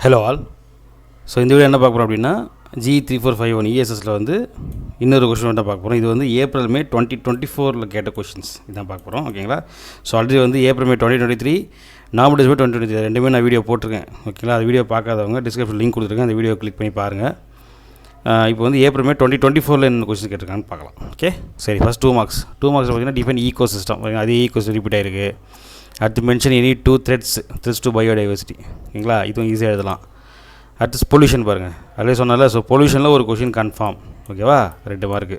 Hello all. So இந்த video என்ன பார்க்க போகிறோம் அப்படின்னா G3451 இஎஸ்எஸில் வந்து இன்னொரு கொஷின் வந்து பார்க்க போகிறோம். இது வந்து ஏப்ரல் மே 2024 கேட்ட கொஷின்ஸ் இதான் பார்க்க போகிறோம். ஓகேங்களா. ஸோ ஆல்ரெடி வந்து ஏப்ரல் மே 2023 நவம்பர் டிசம்பர் 2023 ரெண்டுமே நான் வீடியோ போட்டிருக்கேன். ஓகேங்களா. அது வீடியோ பார்க்காதவங்க டிஸ்கிரிப்ஷன் லிங்க் கொடுத்துருக்கேன், அந்த வீடியோ கிளிக் பண்ணி பாருங்கள். இப்போ வந்து ஏப்ரல் மே 2024 என்ன கொஸ்டின் கேட்டிருக்கான்னு பார்க்கலாம். ஓகே சரி. ஃபஸ்ட் 2 மார்க்ஸ் பார்த்தீங்கன்னா டிஃபைன் ஈகோ சிஸ்டம், அதே ஈகோ ரிப்பீட் ஆகிருக்கு. அடுத்து mention any 2 threads to biodiversity. ஓகேங்களா. இதுவும் ஈஸியாக எழுதலாம். அடுத்து பொல்யூஷன் பாருங்கள், அதிலே சொன்னால. ஸோ பொல்யூஷனில் ஒரு கொஷின் கன்ஃபார்ம். ஓகேவா, 2 மார்க்கு.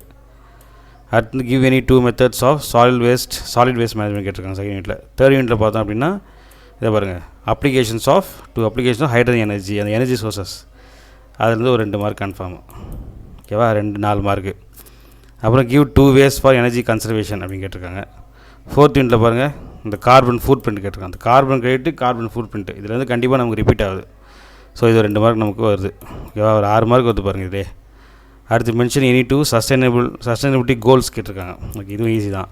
அடுத்து give any 2 methods of solid waste management கேட்டிருக்காங்க செகண்ட் யூனிட்டில். தேர்ட் யூனிட்டில் பார்த்தோம் அப்படின்னா இதை பாருங்கள், அப்ளிகேஷன்ஸ் ஆஃப் ஹைட்ரஜன் எனர்ஜி, அந்த எனர்ஜி சோர்சஸ், அதுலேருந்து ஒரு 2 மார்க் கன்ஃபார்ம். ஓகேவா, 4 மார்க்கு. அப்புறம் give 2 ways for energy conservation அப்படின்னு கேட்டிருக்காங்க. ஃபோர்த் யூனிட்டில் பாருங்கள், இந்த கார்பன் ஃபுட் பிரிண்ட் கேட்டிருக்காங்க. அந்த carbon credit, carbon food print, இதில் வந்து கண்டிப்பாக நமக்கு ரிப்பீட் ஆகுது. ஸோ இது 2 மார்க் நமக்கு வருது. ஓகேவா, ஒரு 6 மார்க் வருது பாருங்கள் இதே. அடுத்து மென்ஷன் எனி 2 சஸ்டைனபிலிட்டி கோல்ஸ் கேட்டிருக்காங்க. ஓகே, இதுவும் ஈஸி தான்.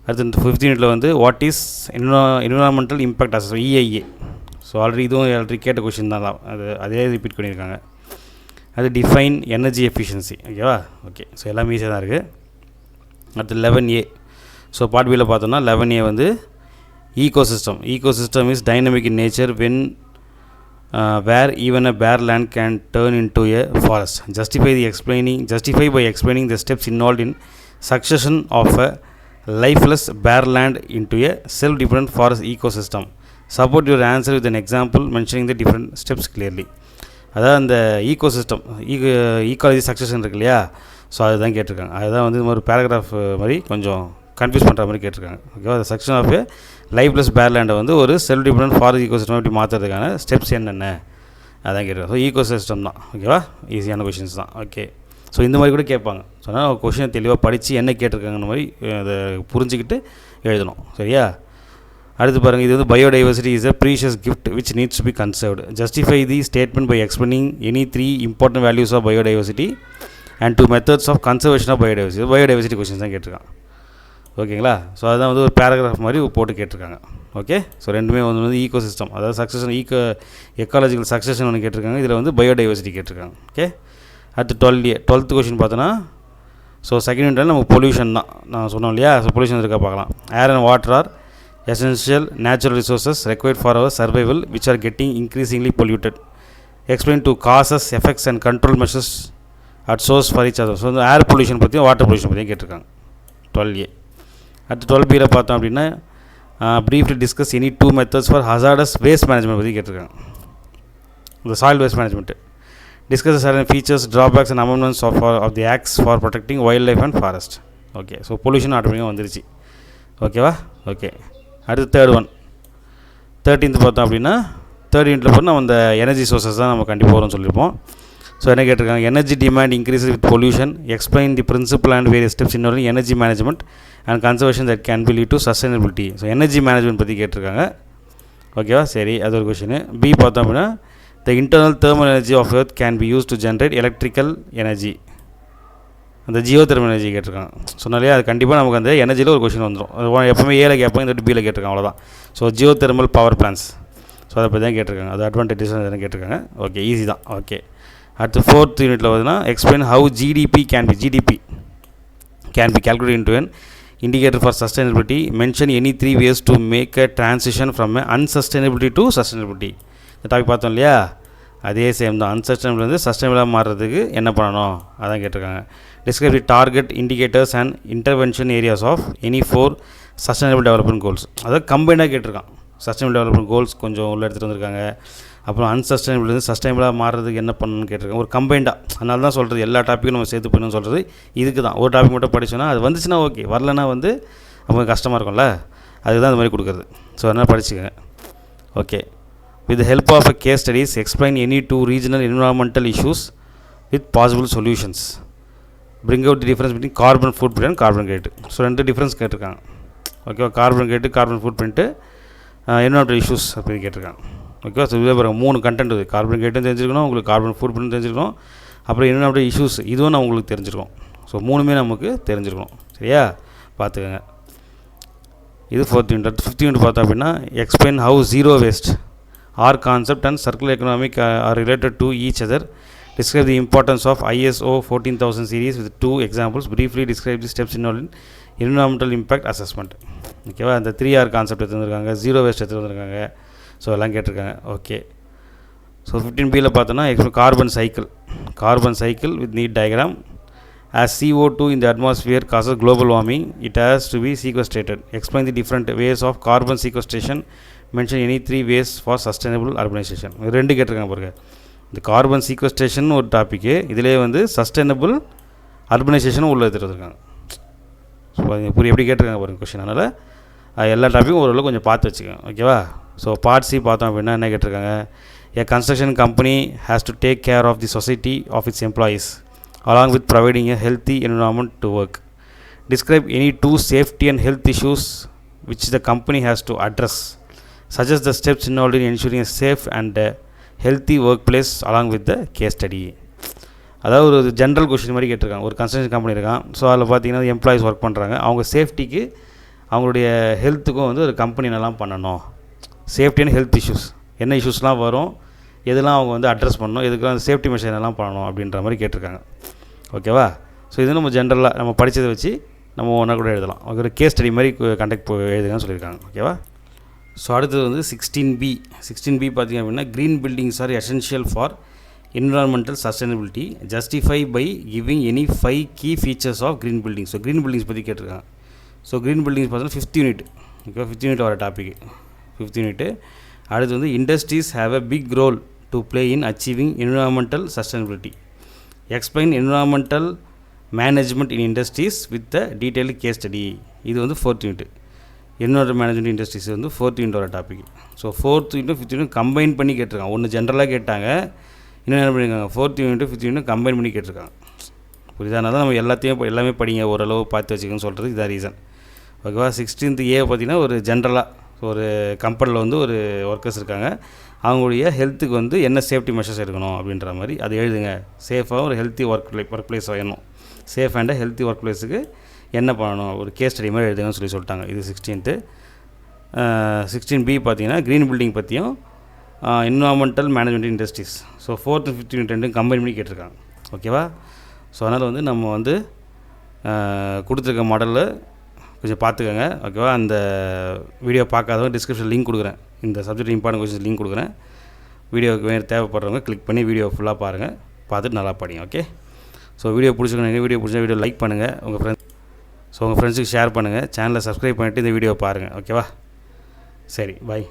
அடுத்து 5th யூனிட்டில் வந்து what is environmental impact assessment, EIA. So already கேட்ட கொஷின் தான், அதே ரிப்பீட் பண்ணியிருக்காங்க. அது டிஃபைன் எனர்ஜி எஃபிஷியன்சி. ஓகேவா, ஓகே. ஸோ எல்லாமே ஈஸியாக தான் இருக்குது. அடுத்து 11A. ஸோ பார்ட் பியில் பார்த்தோம்னா 11A வந்து ecosystem is dynamic in nature when where even a bare land can turn into a forest. Justify by explaining the steps involved in succession of a lifeless bare land into a self-dependent forest ecosystem. Support your answer with an example mentioning the different steps clearly. அதாவது அந்த ecology succession இருக்கு இல்லையா, so அதுதான் கேட்டிருக்காங்க. அதுதான் வந்து ஒரு paragraph மாதிரி கொஞ்சம் கன்ஃபியூஸ் பண்ணுற மாதிரி கேட்டிருக்காங்க. ஓகேவா, அந்த செக்ஷன் ஆஃப் லைஃப்லெஸ் பேர்லேண்டை வந்து ஒரு செல்ஃப் டிபெண்டன்ட் ஃபாரஸ்ட் ஈகோசிஸ்டம் எப்படி மாற்றுறதுக்கான ஸ்டெப்ஸ் என்னென்ன அதான் கேட்டிருக்காங்க. ஸோ ஈகோசிஸ்டம் தான். ஓகேவா, ஈஸியான கொஷின்ஸ் தான். ஓகே. ஸோ இந்த மாதிரி கூட கேட்பாங்க. ஸோ அதனால் கொஷினை தெளிவாக படித்து என்ன கேட்டிருக்காங்கன்னு மாதிரி அதை புரிஞ்சுக்கிட்டு எழுதணும். சரியா. அடுத்து பாருங்கள், இது வந்து biodiversity is a precious gift which needs to be conserved. Justify the statement by explaining any 3 important values of biodiversity and 2 methods of conservation of biodiversity. Biodiversity questions தான் கேட்டிருக்காங்க. ஓகேங்களா. ஸோ அதுதான் வந்து ஒரு பேராகிராஃப் மாதிரி போட்டு கேட்டிருக்காங்க. ஓகே. ஸோ ரெண்டுமே வந்து ஈகோசிஸ்டம், அதாவது சக்ஸஷன், எக்காலஜிக்கல் சக்ஸஷன் ஒன்று கேட்டிருக்காங்க. இதில் வந்து பயோடைவர்சிட்டி கேட்டிருக்காங்க. ஓகே. அடுத்து 12th கொஷின் பார்த்தோன்னா, ஸோ செகண்ட் யூனிட்டில் நமக்கு பொல்யூஷன் தான் நான் சொன்னோம் இல்லையா. ஸோ பொல்யூஷன் இருக்கா பார்க்கலாம். Air and water are essential natural resources required for our survival which are getting increasingly polluted. Explain to causes, effects and control measures at source for each other. So இந்த air pollution பற்றியும் water pollution பற்றியும் கேட்டிருக்காங்க 12A. அடுத்து 12Bயில் பார்த்தோம் அப்படின்னா briefly discuss any 2 methods for hazardous waste management பற்றி கேட்டிருக்காங்க. இந்த soil waste management. Discuss certain features, drawbacks and amendments of the acts for protecting wildlife and forest. Okay. So pollution ஆட்டோமேட்டிக்காக வந்துருச்சு. ஓகேவா, ஓகே. அடுத்து 13th பார்த்தோம் அப்படின்னா தேர்ட் யூனிட்டில் பார்த்தா நம்ம இந்த எனர்ஜி சோர்சஸ் தான் நம்ம கண்டிப்பாக வரும்னு சொல்லியிருப்போம். ஸோ என்ன கேட்டிருக்காங்க, energy demand increase with pollution, explain the principle and various steps in energy management and conservation that can be lead to sustainability. So energy management பற்றி கேட்டிருக்காங்க. ஓகேவா, சரி. அது ஒரு கொஷின். பி பார்த்தோம் அப்படின்னா the internal thermal energy of earth can be use to generate electrical energy, அந்த Jio thermal energy கேட்டிருக்காங்க. சொன்னாலே அது கண்டிப்பாக நமக்கு அந்த எனர்ஜியில் ஒரு கொஷின் வந்துடும். அது எப்போவுமே ஏல கேட்பாங்க, இந்த பியில் கேட்டிருக்காங்க, அவ்வளோதான். So geothermal power plans, so அதை பற்றி தான் கேட்டிருக்காங்க. அது அட்வான்டேஜஸ் எதுவும் கேட்டிருக்காங்க. ஓகே, ஈஸி தான். ஓகே. அடுத்து 4th யூனிட்டில் பார்த்தீங்கன்னா explain how GDP can be calculated into an indicator for sustainability. Mention any 3 ways to make a transition from unsustainability to sustainability. இந்த டாபிக் பார்த்தோம் இல்லையா, அதே சேம் தான். அன்சஸ்டைனபிள் வந்து சஸ்டைனபிளாக மாறுறதுக்கு என்ன பண்ணணும் அதான் கேட்டிருக்காங்க. Describe the target indicators and intervention areas of any 4 sustainable development goals. அதாவது கம்பைனாக கேட்டிருக்கான். சஸ்டைனபிள் டெவலப்மெண்ட் கோல்ஸ் கொஞ்சம் உள்ளே எடுத்துகிட்டு வந்திருக்காங்க. அப்புறம் அன்சஸ்டைனபிள் வந்து சஸ்டைனபிளாக மாறுறதுக்கு என்ன பண்ணணும்னு கேட்டிருக்காங்க. ஒரு கம்பைண்டாக. அதனால தான் சொல்கிறது எல்லா டாப்பிக்கும் நம்ம சேர்த்து பண்ணணும்னு சொல்கிறது இதுக்கு தான். ஒரு டாபிக் மட்டும் படிச்சோன்னா அது வந்துச்சுன்னா ஓகே, வரலன்னா வந்து நமக்கு கஷ்டமாக இருக்கும்ல, அதுக்கு தான் இந்த மாதிரி கொடுக்குறது. ஸோ அதனால் படிச்சுக்கோங்க. Okay. With the help of a case studies, explain any 2 regional environmental issues with possible solutions. Bring out the difference between carbon footprint and carbon credit. So 2 difference கேட்டிருக்காங்க. ஓகேவா, carbon credit, carbon food print, environmental issues அப்படி கேட்டிருக்காங்க. ஓகேவா. So இதே பாருங்கள் 3 content இருக்குது. Carbon கிரெடிட்டும் தெரிஞ்சிருக்கணும், உங்களுக்கு கார்பன் ஃபுட் பிரிண்ட் தெரிஞ்சிருக்கணும், அப்புறம் என்விரான்மெண்டல் இஷ்யூஸ் இதுவும் நான் உங்களுக்கு தெரிஞ்சிருக்கோம். ஸோ 3மே நமக்கு தெரிஞ்சிருக்கணும். சரியா, பார்த்துக்கோங்க. இது 4th யூனிட். 5th யூனிட் பார்த்தோம் அப்படின்னா explain how zero waste R concept and circular economic are related to each other. Describe the importance of ISO 14000 series with 2 examples. Briefly describe the steps involved in environmental impact assessment. ஓகேவா, அந்த 3R concept எடுத்துருக்காங்க, zero waste எடுத்துருக்காங்க. So எல்லாம் கேட்டிருக்காங்க. Okay, so 15Bயில் பார்த்தோன்னா carbon cycle with neat diagram. As CO2 in the atmosphere causes global warming, it has to be sequestrated. Explain the different ways of carbon sequestration. Mention any 3 ways for sustainable urbanization. ரெண்டு கேட்டிருக்காங்க பாருங்க. இந்த carbon sequestration ஒரு topic, இதிலே வந்து sustainable அர்பனைசேஷனும் உள்ள எடுத்துருக்காங்க. So எப்படி கேட்டிருக்காங்க பாருங்க கொஷின். அதனால் எல்லா டாப்பிக்கும் ஓரளவு கொஞ்சம் பார்த்து வச்சுக்கோங்க. ஓகேவா. ஸோ பார்ட் சி பார்த்தோம் அப்படின்னா என்ன கேட்டிருக்காங்க. A construction company has to take care of the society of its employees along with providing a healthy environment to work. Describe any 2 safety and health issues which the company has to address. Suggest the steps involved in ensuring a safe and healthy workplace along with the case study. அதாவது ஒரு general question மாதிரி கேட்டிருக்காங்க. ஒரு construction company இருக்கான். So அதில் பார்த்தீங்கன்னா employees work பண்ணுறாங்க. அவங்க சேஃப்டிக்கு அவங்களுடைய ஹெல்த்துக்கும் வந்து ஒரு கம்பெனி என்னெல்லாம் பண்ணணும், சேஃப்டி அண்ட் ஹெல்த் இஷ்யூஸ் என்ன இஷ்யூஸ்லாம் வரும், எதெல்லாம் அவங்க வந்து அட்ரஸ் பண்ணணும், எதுக்கெல்லாம் அந்த சேஃப்டி மெஷர் என்னெல்லாம் பண்ணணும் அப்படின்ற மாதிரி கேட்டிருக்காங்க. ஓகேவா. ஸோ இது நம்ம ஜென்ரலாக நம்ம படித்ததை வச்சு நம்ம ஒன்றா கூட எழுதலாம். ஒரு கேஸ் ஸ்டடி மாதிரி கண்டக்ட் எழுதுங்கன்னு சொல்லியிருக்காங்க. ஓகேவா. ஸோ அடுத்தது வந்து 16B பார்த்திங்க அப்படின்னா green buildings R essential for environmental sustainability. Justify by giving any 5 key features of green buildings. So green buildings பற்றி கேட்டிருக்காங்க. ஸோ க்ரீன் பில்டிங்ஸ் பார்த்தீங்கன்னா 5th unit. Okay, 5th unit வர டாப்பிக்கு 5th யூனிட்டு. அடுத்து வந்து industries have a big role to play in achieving environmental sustainability. Explain environmental management in industries with a detailed case study. இது வந்து 4th unit. Environmental management industries வந்து 4th unit வர topic. So 4th unit 5th unit combine பண்ணி கேட்டிருக்காங்க. ஒன்று ஜென்ரலாக கேட்டாங்க, இன்னும் என்ன பண்ணியிருக்காங்க 4th unit 5th unit combine பண்ணி கேட்டிருக்காங்க. புரியுதானா தான் நம்ம எல்லாமே படிங்க, ஓரளவு பார்த்து வச்சுக்கோன்னு சொல்கிறது இதான் ரீசன். ஓகேவா. 16th A பார்த்திங்கன்னா ஒரு ஜென்ரலாக ஒரு கம்பெனியில் வந்து ஒரு ஒர்க்கர்ஸ் இருக்காங்க, அவங்களுடைய ஹெல்த்துக்கு வந்து என்ன சேஃப்டி மெஷர்ஸ் எடுக்கணும் அப்படின்ற மாதிரி அது எழுதுங்க. சேஃபாக ஒரு ஹெல்த்தி ஒர்க் பிளேஸ் வேணும், சேஃப் அண்ட் ஹெல்த்தி ஒர்க் பிளேஸுக்கு என்ன பண்ணணும் ஒரு கேஸ் ஸ்டடி மாதிரி எழுதுங்கன்னு சொல்லிட்டாங்க. இது 16th. 16B பார்த்திங்கன்னா க்ரீன் பில்டிங் பற்றியும் environmental management industries. So 4th 5th unit ரெண்டும் கம்பைன் பண்ணி கேட்டிருக்காங்க. ஓகேவா. ஸோ அதனால் வந்து நம்ம வந்து கொடுத்துருக்க மாடலில் கொஞ்சம் பார்த்துக்கோங்க. ஓகேவா. அந்த வீடியோ பார்க்காதவங்க டிஸ்கிரிப்ஷன் லிங்க் கொடுக்குறேன், இந்த சப்ஜெக்ட் இம்பார்ட்டன்ட் கொஸ்டின் லிங்க் கொடுக்குறேன். வீடியோவுக்கு வேறு தேவைப்படுறவங்க கிளிக் பண்ணி வீடியோ ஃபுல்லாக பாருங்கள், பார்த்துட்டு நல்லா படிங்க. ஓகே. ஸோ வீடியோ பிடிச்சிக்கணும். வீடியோ பிடிச்சா வீடியோ லைக் பண்ணுங்கள், உங்கள் ஃப்ரெண்ட்ஸுக்கு ஷேர் பண்ணுங்கள், சேனலை சப்ஸ்கிரைப் பண்ணிவிட்டு இந்த வீடியோ பாருங்கள். ஓகேவா. சரி, பாய்.